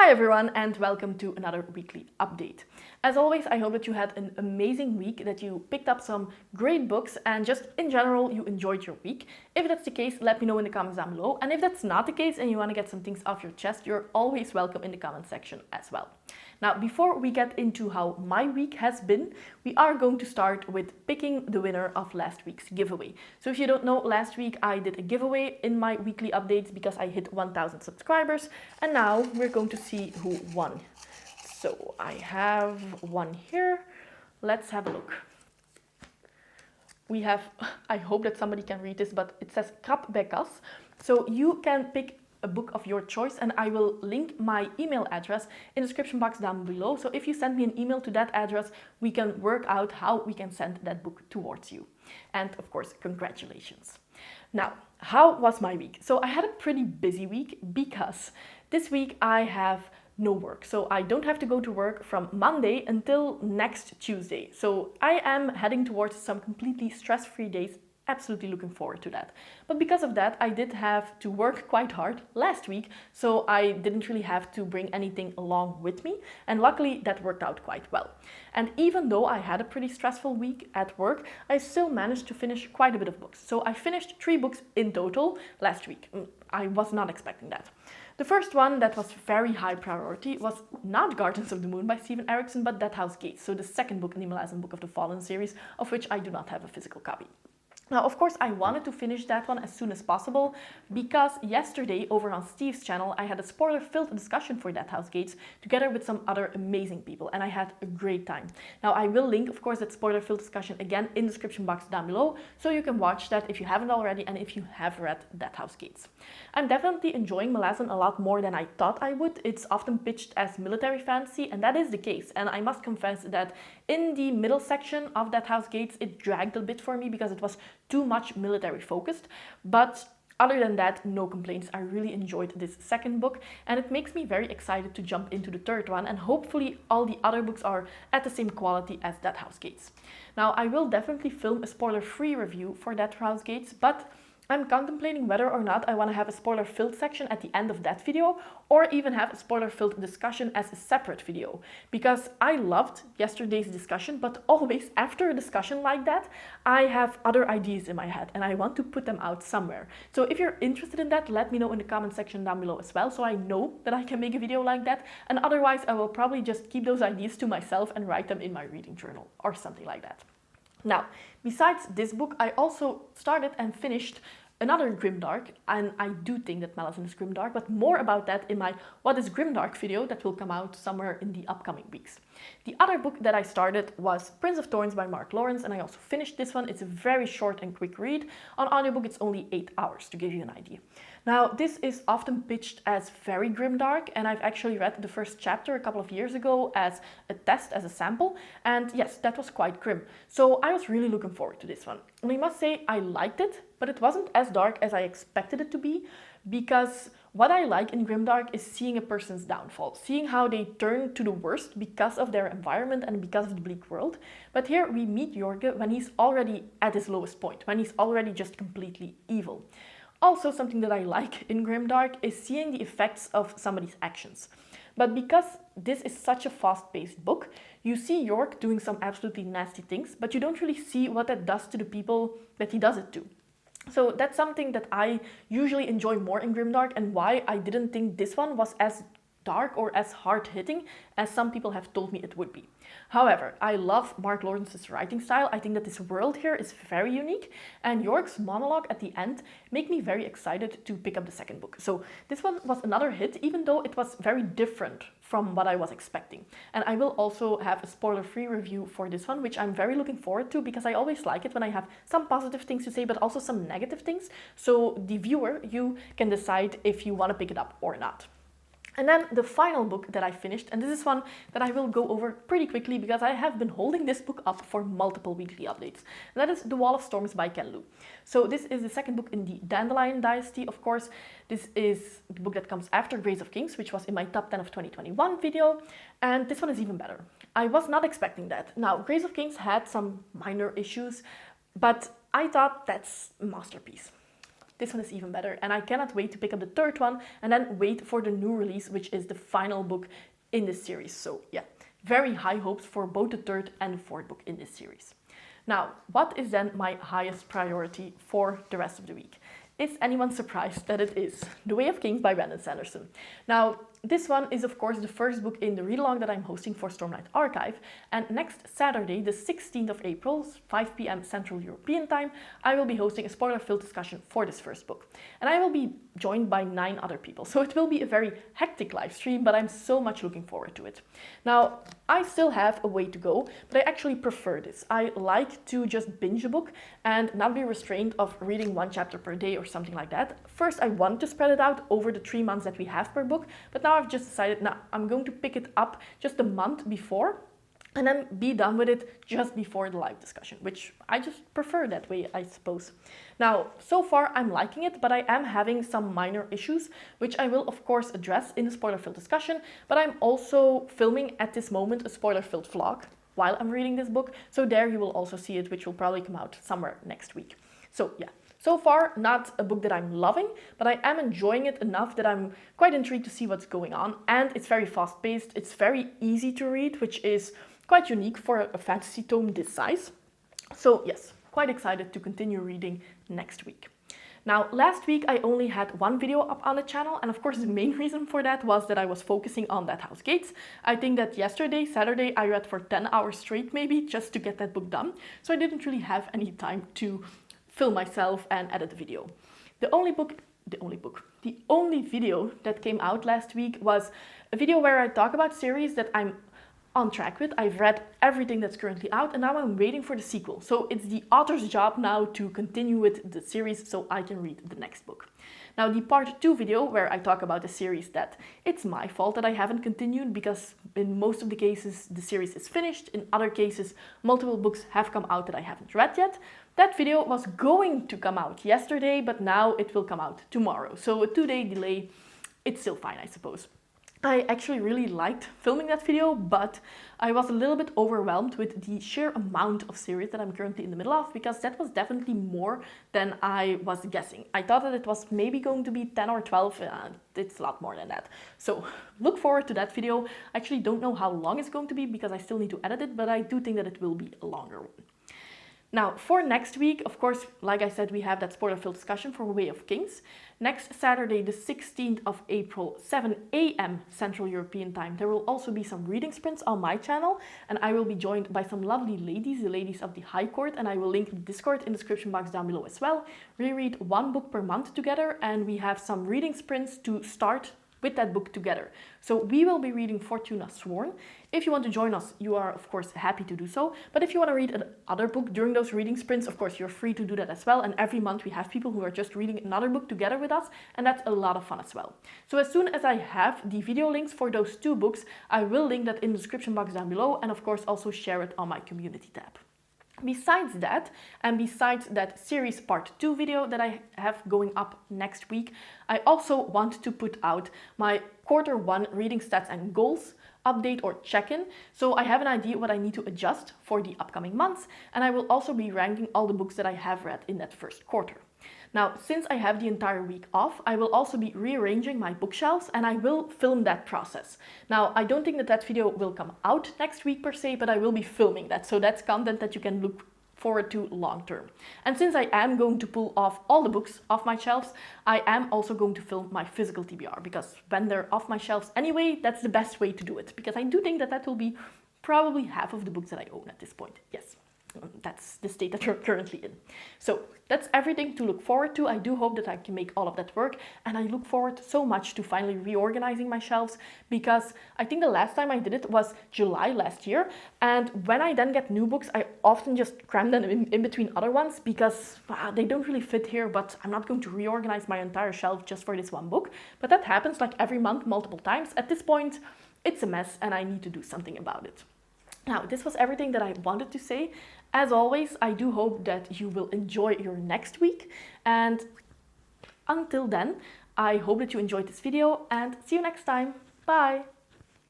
Hi everyone and welcome to another weekly update. As always, I hope that you had an amazing week, that you picked up some great books and just in general you enjoyed your week. If that's the case, let me know in the comments down below. And if that's not the case and you want to get some things off your chest, you're always welcome in the comment section as well. Now, before we get into how my week has been, we are going to start with picking the winner of last week's giveaway. So if you don't know, last week I did a giveaway in my weekly updates because I hit 1,000 subscribers, and now we're going to see who won. So I have one here. Let's have a look. We have, I hope that somebody can read this, but it says Krap Bekas. So you can pick a book of your choice, and I will link my email address in the description box down below. So if you send me an email to that address, we can work out how we can send that book towards you. And of course, congratulations. Now, how was my week? So I had a pretty busy week because this week I have no work. So I don't have to go to work from Monday until next Tuesday. So I am heading towards some completely stress-free days. Absolutely looking forward to that. But because of that, I did have to work quite hard last week, so I didn't really have to bring anything along with me, and luckily that worked out quite well. And even though I had a pretty stressful week at work, I still managed to finish quite a bit of books. So I finished 3 books in total last week. I was not expecting that. The first one that was very high priority was not Gardens of the Moon by Stephen Erikson, but That House Gates, so the second book in the Malazan Book of the Fallen series, of which I do not have a physical copy. Now, of course, I wanted to finish that one as soon as possible because yesterday over on Steve's channel, I had a spoiler-filled discussion for That House Gates together with some other amazing people, and I had a great time. Now, I will link, of course, that spoiler-filled discussion again in the description box down below, so you can watch that if you haven't already and if you have read That House Gates. I'm definitely enjoying Malazan a lot more than I thought I would. It's often pitched as military fantasy, and that is the case. And I must confess that in the middle section of That House Gates, it dragged a bit for me because it was too much military focused, but other than that, no complaints. I really enjoyed this second book, and it makes me very excited to jump into the third one, and hopefully all the other books are at the same quality as That House Gates. Now, I will definitely film a spoiler-free review for That House Gates, but I'm contemplating whether or not I want to have a spoiler-filled section at the end of that video, or even have a spoiler-filled discussion as a separate video. Because I loved yesterday's discussion, but always after a discussion like that, I have other ideas in my head and I want to put them out somewhere. So if you're interested in that, let me know in the comment section down below as well, so I know that I can make a video like that. And otherwise, I will probably just keep those ideas to myself and write them in my reading journal or something like that. Now, besides this book, I also started and finished another grimdark, and I do think that Malazan is grimdark, but more about that in my What is Grimdark video that will come out somewhere in the upcoming weeks. The other book that I started was Prince of Thorns by Mark Lawrence, and I also finished this one. It's a very short and quick read. On audiobook, it's only 8 hours, to give you an idea. Now, this is often pitched as very grimdark, and I've actually read the first chapter a couple of years ago as a test, as a sample, and yes, that was quite grim. So I was really looking forward to this one. And I must say, I liked it, but it wasn't as dark as I expected it to be, because what I like in grimdark is seeing a person's downfall, seeing how they turn to the worst because of their environment and because of the bleak world. But here we meet Jorge when he's already at his lowest point, when he's already just completely evil. Also, something that I like in grimdark is seeing the effects of somebody's actions. But because this is such a fast-paced book, you see York doing some absolutely nasty things, but you don't really see what that does to the people that he does it to. So that's something that I usually enjoy more in grimdark, and why I didn't think this one was as dark or as hard-hitting as some people have told me it would be. However, I love Mark Lawrence's writing style. I think that this world here is very unique, and York's monologue at the end make me very excited to pick up the second book. So this one was another hit, even though it was very different from what I was expecting. And I will also have a spoiler-free review for this one, which I'm very looking forward to, because I always like it when I have some positive things to say, but also some negative things. So the viewer, you can decide if you want to pick it up or not. And then the final book that I finished, and this is one that I will go over pretty quickly because I have been holding this book up for multiple weekly updates. And that is The Wall of Storms by Ken Liu. So this is the second book in the Dandelion Dynasty, of course. This is the book that comes after Grace of Kings, which was in my top 10 of 2021 video. And this one is even better. I was not expecting that. Now, Grace of Kings had some minor issues, but I thought that's a masterpiece. this one is even better. And I cannot wait to pick up the third one and then wait for the new release, which is the final book in this series. So yeah, very high hopes for both the third and the fourth book in this series. Now, what is then my highest priority for the rest of the week? Is anyone surprised that it is The Way of Kings by Brandon Sanderson? Now, this one is of course the first book in the read-along that I'm hosting for Stormlight Archive, and next Saturday, the 16th of April, 5 p.m. Central European Time, I will be hosting a spoiler-filled discussion for this first book. And I will be joined by 9 other people, so it will be a very hectic live stream, but I'm so much looking forward to it. Now, I still have a way to go, but I actually prefer this. I like to just binge a book and not be restrained of reading 1 chapter per day or something like that. First, I want to spread it out over the 3 months that we have per book, but now I've just decided, now I'm going to pick it up just a month before and then be done with it just before the live discussion, which I just prefer that way, I suppose. Now, so far I'm liking it, but I am having some minor issues, which I will of course address in the spoiler-filled discussion, but I'm also filming at this moment a spoiler-filled vlog while I'm reading this book, so there you will also see it, which will probably come out somewhere next week. So yeah, so far not a book that I'm loving, but I am enjoying it enough that I'm quite intrigued to see what's going on, and it's very fast-paced, it's very easy to read, which is quite unique for a fantasy tome this size. So yes, quite excited to continue reading next week. Now, last week I only had 1 video up on the channel, and of course the main reason for that was that I was focusing on That House Gates. I think that yesterday, Saturday, I read for 10 hours straight maybe, just to get that book done, so I didn't really have any time to film myself and edit the video. The only video that came out last week was a video where I talk about series that I'm on track with. I've read everything that's currently out and now I'm waiting for the sequel. So it's the author's job now to continue with the series so I can read the next book. Now, the part 2 video where I talk about the series that it's my fault that I haven't continued, because in most of the cases the series is finished, in other cases multiple books have come out that I haven't read yet. That video was going to come out yesterday, but now it will come out tomorrow. So a 2-day delay, it's still fine, I suppose. I actually really liked filming that video, but I was a little bit overwhelmed with the sheer amount of series that I'm currently in the middle of, because that was definitely more than I was guessing. I thought that it was maybe going to be 10 or 12, it's a lot more than that. So look forward to that video. I actually don't know how long it's going to be because I still need to edit it, but I do think that it will be a longer one. Now, for next week, of course, like I said, we have that spoiler-filled discussion for Way of Kings. Next Saturday, the 16th of April, 7 a.m. Central European Time, there will also be some reading sprints on my channel, and I will be joined by some lovely ladies, the ladies of the High Court, and I will link the Discord in the description box down below as well. We read 1 book per month together, and we have some reading sprints to start with that book together. So we will be reading Fortuna Sworn. If you want to join us, you are of course happy to do so. But if you want to read another book during those reading sprints, of course you're free to do that as well. And every month we have people who are just reading another book together with us, and that's a lot of fun as well. So as soon as I have the video links for those 2 books, I will link that in the description box down below, and of course also share it on my community tab. Besides that, and besides that series part 2 video that I have going up next week, I also want to put out my quarter 1 reading stats and goals update or check-in. So I have an idea what I need to adjust for the upcoming months, and I will also be ranking all the books that I have read in that first quarter. Now, since I have the entire week off, I will also be rearranging my bookshelves, and I will film that process. Now, I don't think that that video will come out next week per se, but I will be filming that. So that's content that you can look forward to long term. And since I am going to pull off all the books off my shelves, I am also going to film my physical TBR, because when they're off my shelves anyway, that's the best way to do it, because I do think that that will be probably half of the books that I own at this point. Yes. That's the state that we're currently in. So that's everything to look forward to. I do hope that I can make all of that work, and I look forward so much to finally reorganizing my shelves, because I think the last time I did it was July last year, and when I then get new books, I often just cram them in between other ones because they don't really fit here, but I'm not going to reorganize my entire shelf just for this one book. But that happens like every month, multiple times. At this point, it's a mess and I need to do something about it. Now, this was everything that I wanted to say. As always, I do hope that you will enjoy your next week. And until then, I hope that you enjoyed this video, and see you next time. Bye!